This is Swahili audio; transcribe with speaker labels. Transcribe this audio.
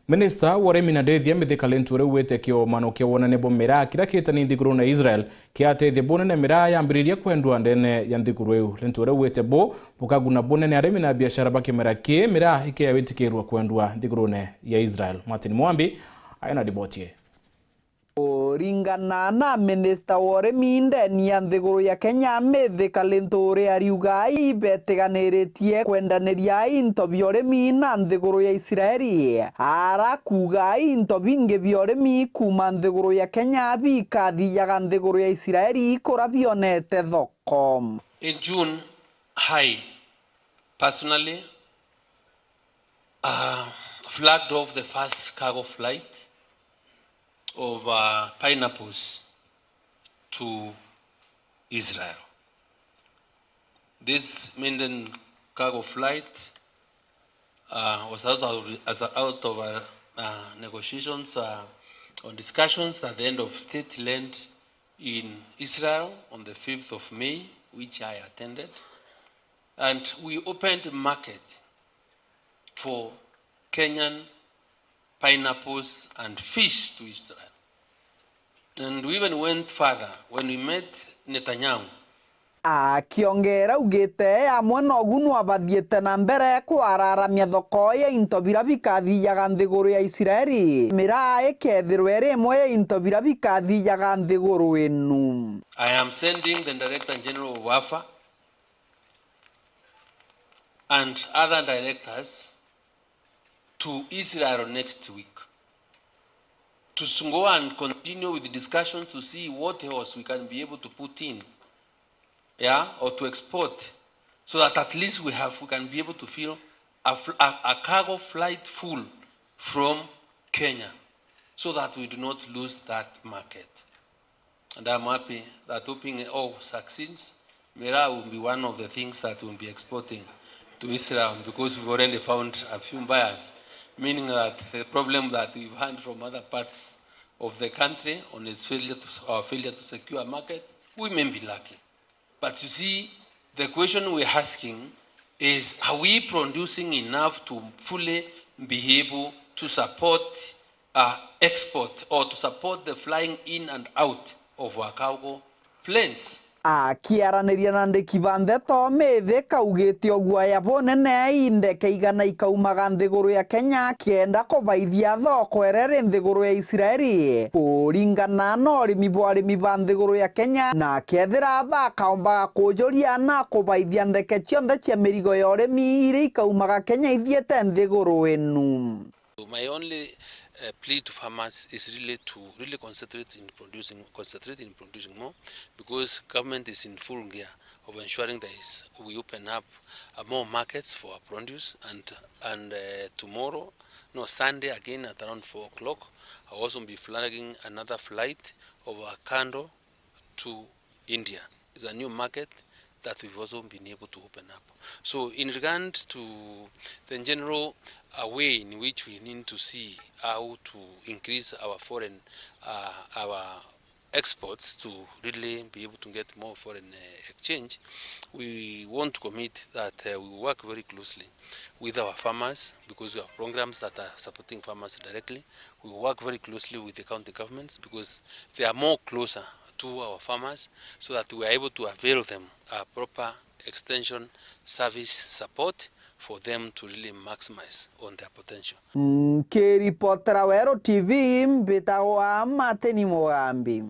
Speaker 1: Minister wa urimi na ndethia mithika Linturi wite kiomano kia wonania bo Miraa kira kitani nthigurune Israel kiatethia bunene Miraa yambiririe kwendwa ndene ya nthiguru iu. Linturi wite bo bukaguna bunene arimi na biashara bakimera ki Miraa ikia witikirwa kwendwa nthigurune ya Israel. Martin Mwambi ayana ribotie.
Speaker 2: Ringana na Minister wa urimi ndeni ya nthiguru ya Kenya mithika Linturi ariuga ibetiganiretie kwendaniria into bya urimi na nthiguru ya Israeli. Arakuga into bingi bya urimi kuma nthiguru ya Kenya bikathiaga nthiguru ya Israeli kura bionete thoko.
Speaker 3: In June, I personally flagged off the first cargo flight of pineapples to Israel. This maiden cargo flight was out of negotiations on discussions at the end of state land in Israel on the 5th of May, which I attended. And we opened a market for Kenyan pineapples and fish to Israel. And we even went further when we met Netanyahu.
Speaker 2: Akiongera ugite amwe nogu nwabathiete na mbere kwararamia thoko ya into bira bikathiaga nthiguru ya Israeli. Miraa ikethirwa rimwe ya into bira bikathiaga nthiguru inu.
Speaker 3: I am sending the Director General of WAFA and other directors to Israel next week to go and continue with the discussion to see what else we can be able to put in, or to export, so that at least we can be able to fill a cargo flight full from Kenya, so that we do not lose that market. And I'm happy that hoping all succeeds, Miraa will be one of the things that we'll be exporting to Israel, because we've already found a few buyers. Meaning that the problem that we've had from other parts of the country on its failure to secure a market, we may be lucky. But you see, the question we're asking is, are we producing enough to fully be able to support export or to support the flying in and out of our cargo planes?
Speaker 2: Akiaraniria na ndiki bandheto mithika ugite ogwa ya BUNENE indeke igana ikaumaga nthiguru ya Kenya kienda kubaithia thoko erere nthiguru ya Israeli. Kuringana na urimi bwa arimi ba nthiguru ya Kenya na kethira bakaombaga kujuria na kubaithia ndeke cionthe cia mirigo ya urimi iri ikaumaga Kenya ithiete nthiguru inu.
Speaker 3: My only plea to farmers is really to concentrate in producing more, because government is in full gear of ensuring that we open up more markets for our produce, and tomorrow, Sunday again at around 4 o'clock, I'll also be flagging another flight of avocado to India. It's a new market that we've also been able to open up. So in regard to the general way in which we need to see how to increase our foreign, our exports to really be able to get more foreign exchange, we want to commit that we work very closely with our farmers, because we have programs that are supporting farmers directly. We work very closely with the county governments, because they are more closer to our farmers, so that we are able to avail them a proper extension service support for them to really maximize on their potential.
Speaker 2: Kiripotera Wero TV mbitawa Martin Mwambi.